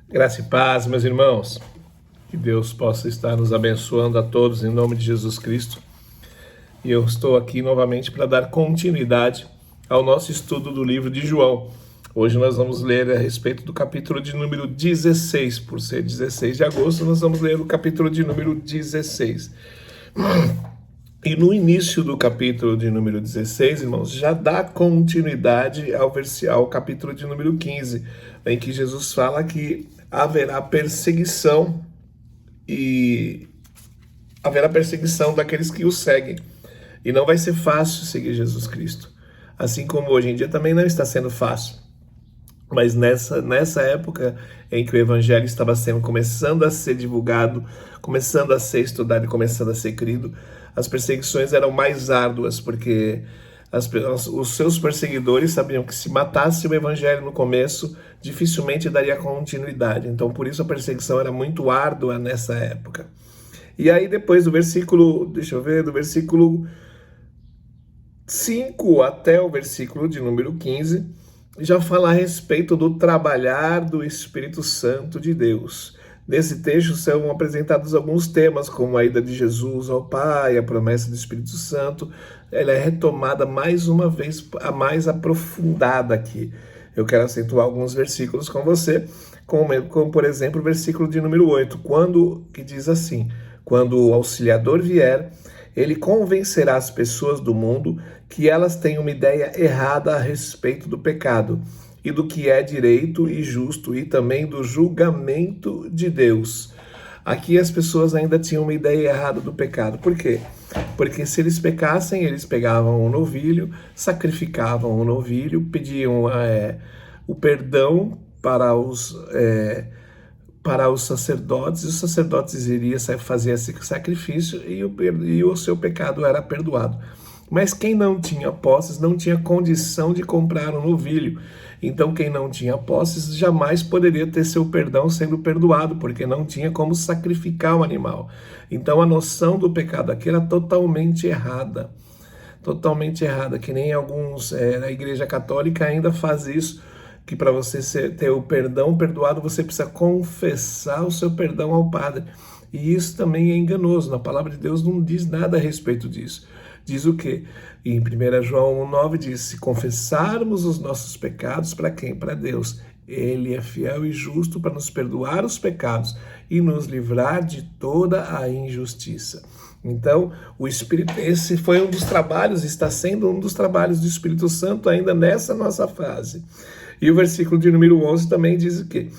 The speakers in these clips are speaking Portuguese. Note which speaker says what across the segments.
Speaker 1: Graça e paz, meus irmãos. Que Deus possa estar nos abençoando a todos em nome de Jesus Cristo. E eu estou aqui novamente para dar continuidade ao nosso estudo do livro de João. Hoje nós vamos ler a respeito do capítulo de número 16. Por ser 16 de agosto, nós vamos ler o capítulo de número 16. E no início do capítulo de número 16, irmãos, já dá continuidade ao capítulo de número 15, em que Jesus fala que haverá perseguição daqueles que o seguem. E não vai ser fácil seguir Jesus Cristo. Assim como hoje em dia também não está sendo fácil. Mas nessa época em que o evangelho estava começando a ser divulgado, começando a ser estudado e começando a ser crido, as perseguições eram mais árduas, porque os seus perseguidores sabiam que se matasse o evangelho no começo, dificilmente daria continuidade. Então, por isso a perseguição era muito árdua nessa época. E aí depois do versículo, do versículo 5 até o versículo de número 15, já fala a respeito do trabalhar do Espírito Santo de Deus. Nesse texto são apresentados alguns temas, como a ida de Jesus ao Pai, a promessa do Espírito Santo. Ela é retomada mais uma vez, a mais aprofundada aqui. Eu quero acentuar alguns versículos com você, como por exemplo o versículo de número 8, que diz assim: quando o Auxiliador vier, ele convencerá as pessoas do mundo que elas têm uma ideia errada a respeito do pecado e do que é direito e justo, e também do julgamento de Deus. Aqui as pessoas ainda tinham uma ideia errada do pecado. Por quê? Porque se eles pecassem, eles pegavam um novilho, sacrificavam um novilho, pediam o perdão para os sacerdotes, e os sacerdotes iriam fazer esse sacrifício e o seu pecado era perdoado. Mas quem não tinha posses não tinha condição de comprar um novilho. Então quem não tinha posses jamais poderia ter seu perdão sendo perdoado, porque não tinha como sacrificar o animal. Então a noção do pecado aqui era totalmente errada. Totalmente errada, que nem alguns na Igreja Católica ainda faz isso, que para você ter o perdão perdoado, você precisa confessar o seu perdão ao Padre. E isso também é enganoso. Na palavra de Deus não diz nada a respeito disso. Diz o quê? Em 1 João 1,9 diz: se confessarmos os nossos pecados, para quem? Para Deus. Ele é fiel e justo para nos perdoar os pecados e nos livrar de toda a injustiça. Então, esse foi um dos trabalhos, está sendo um dos trabalhos do Espírito Santo ainda nessa nossa fase. E o versículo de número 11 também diz o quê?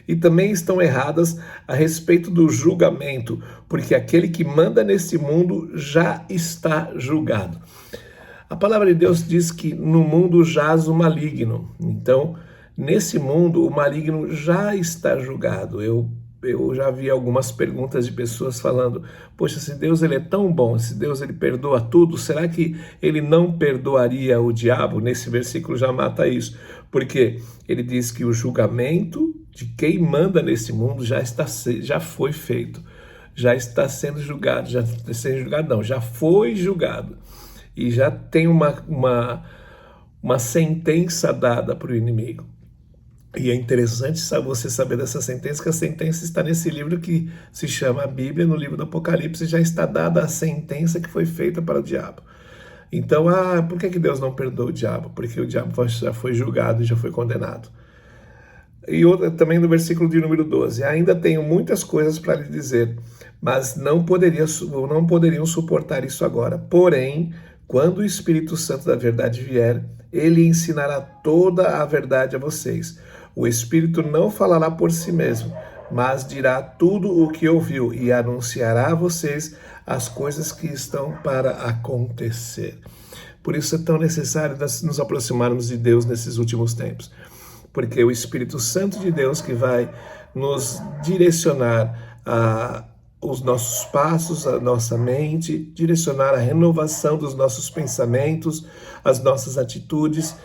Speaker 1: E também estão erradas a respeito do julgamento, porque aquele que manda nesse mundo já está julgado. A palavra de Deus diz que no mundo jaz o maligno. Então, nesse mundo, o maligno já está julgado. Eu já vi algumas perguntas de pessoas falando: poxa, se Deus ele é tão bom, se Deus ele perdoa tudo, será que ele não perdoaria o diabo? Nesse versículo já mata isso, porque ele diz que o julgamento de quem manda nesse mundo já foi feito, já está sendo julgado, já foi julgado, e já tem uma sentença dada para o inimigo. E é interessante você saber dessa sentença, que a sentença está nesse livro que se chama a Bíblia. No livro do Apocalipse já está dada a sentença que foi feita para o diabo. Então, por que Deus não perdoa o diabo? Porque o diabo já foi julgado e já foi condenado. E também no versículo de número 12, ainda tenho muitas coisas para lhe dizer, mas não poderiam suportar isso agora. Porém, quando o Espírito Santo da verdade vier, ele ensinará toda a verdade a vocês. O Espírito não falará por si mesmo, mas dirá tudo o que ouviu e anunciará a vocês as coisas que estão para acontecer. Por isso é tão necessário nos aproximarmos de Deus nesses últimos tempos, porque é o Espírito Santo de Deus que vai nos direcionar os nossos passos, a nossa mente, direcionar a renovação dos nossos pensamentos, as nossas atitudes.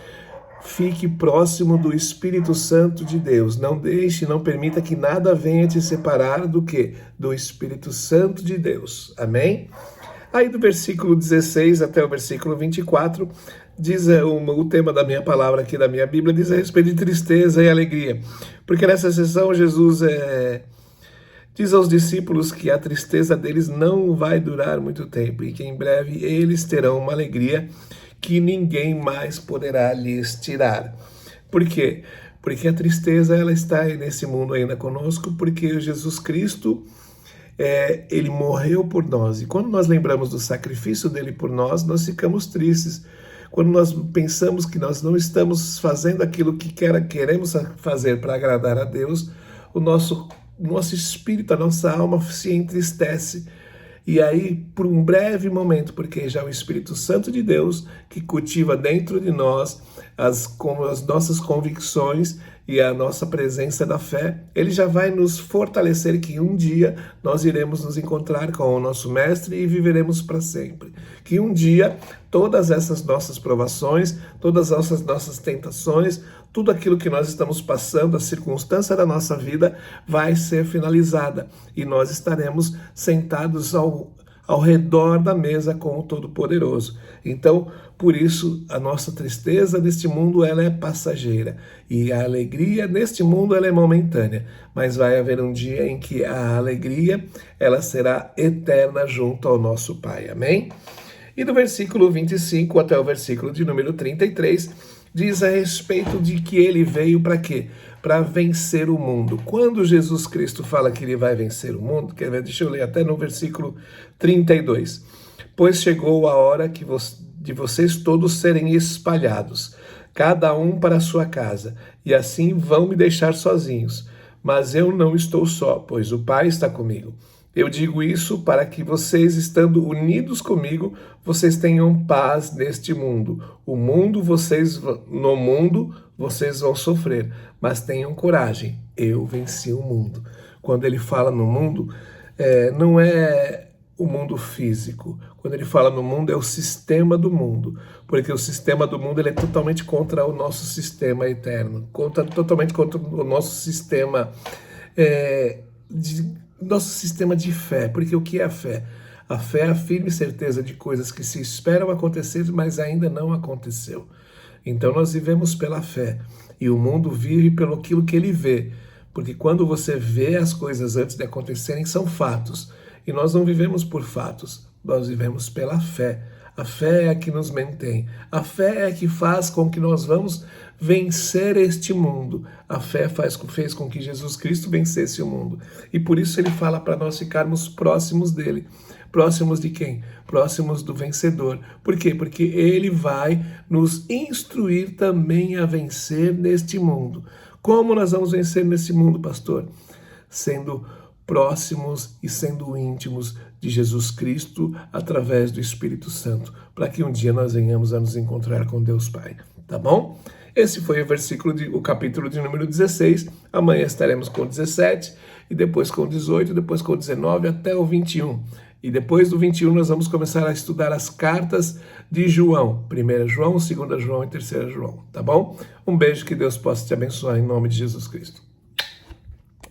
Speaker 1: Fique próximo do Espírito Santo de Deus. Não permita que nada venha te separar do quê? Do Espírito Santo de Deus. Amém? Aí do versículo 16 até o versículo 24, o tema da minha palavra aqui da minha Bíblia diz a respeito de tristeza e alegria. Porque nessa sessão Jesus diz aos discípulos que a tristeza deles não vai durar muito tempo e que em breve eles terão uma alegria que ninguém mais poderá lhes tirar. Por quê? Porque a tristeza ela está nesse mundo ainda conosco, porque Jesus Cristo ele morreu por nós. E quando nós lembramos do sacrifício dele por nós, nós ficamos tristes. Quando nós pensamos que nós não estamos fazendo aquilo que queremos fazer para agradar a Deus, o nosso espírito, a nossa alma se entristece. E aí, por um breve momento, porque já é o Espírito Santo de Deus que cultiva dentro de nós as nossas convicções e a nossa presença da fé, ele já vai nos fortalecer que um dia nós iremos nos encontrar com o nosso Mestre e viveremos para sempre. Que um dia todas essas nossas provações, todas essas nossas tentações, tudo aquilo que nós estamos passando, a circunstância da nossa vida vai ser finalizada e nós estaremos sentados ao redor da mesa com o Todo-Poderoso. Então, por isso, a nossa tristeza neste mundo ela é passageira e a alegria neste mundo ela é momentânea, mas vai haver um dia em que a alegria ela será eterna junto ao nosso Pai. Amém? E do versículo 25 até o versículo de número 33, diz a respeito de que ele veio para quê? Para vencer o mundo. Quando Jesus Cristo fala que ele vai vencer o mundo, deixa eu ler até no versículo 32. Pois chegou a hora de vocês todos serem espalhados, cada um para a sua casa, e assim vão me deixar sozinhos. Mas eu não estou só, pois o Pai está comigo. Eu digo isso para que vocês, estando unidos comigo, vocês tenham paz neste mundo. No mundo vocês vão sofrer, mas tenham coragem. Eu venci o mundo. Quando ele fala no mundo, não é o mundo físico. Quando ele fala no mundo, é o sistema do mundo. Porque o sistema do mundo ele é totalmente contra o nosso sistema eterno. Totalmente contra o nosso sistema nosso sistema de fé. Porque o que é a fé? A fé é a firme certeza de coisas que se esperam acontecer, mas ainda não aconteceu. Então nós vivemos pela fé. E o mundo vive pelo aquilo que ele vê. Porque quando você vê as coisas antes de acontecerem, são fatos. E nós não vivemos por fatos, nós vivemos pela fé. A fé é a que nos mantém. A fé é a que faz com que nós vamos vencer este mundo. A fé fez com que Jesus Cristo vencesse o mundo. E por isso ele fala para nós ficarmos próximos dele. Próximos de quem? Próximos do vencedor. Por quê? Porque ele vai nos instruir também a vencer neste mundo. Como nós vamos vencer nesse mundo, pastor? Sendo próximos e sendo íntimos de Jesus Cristo através do Espírito Santo, para que um dia nós venhamos a nos encontrar com Deus Pai, tá bom? Esse foi o capítulo de número 16, amanhã estaremos com o 17, e depois com o 18, depois com o 19 até o 21. E depois do 21 nós vamos começar a estudar as cartas de João, 1 João, 2 João e 3 João, tá bom? Um beijo, que Deus possa te abençoar em nome de Jesus Cristo.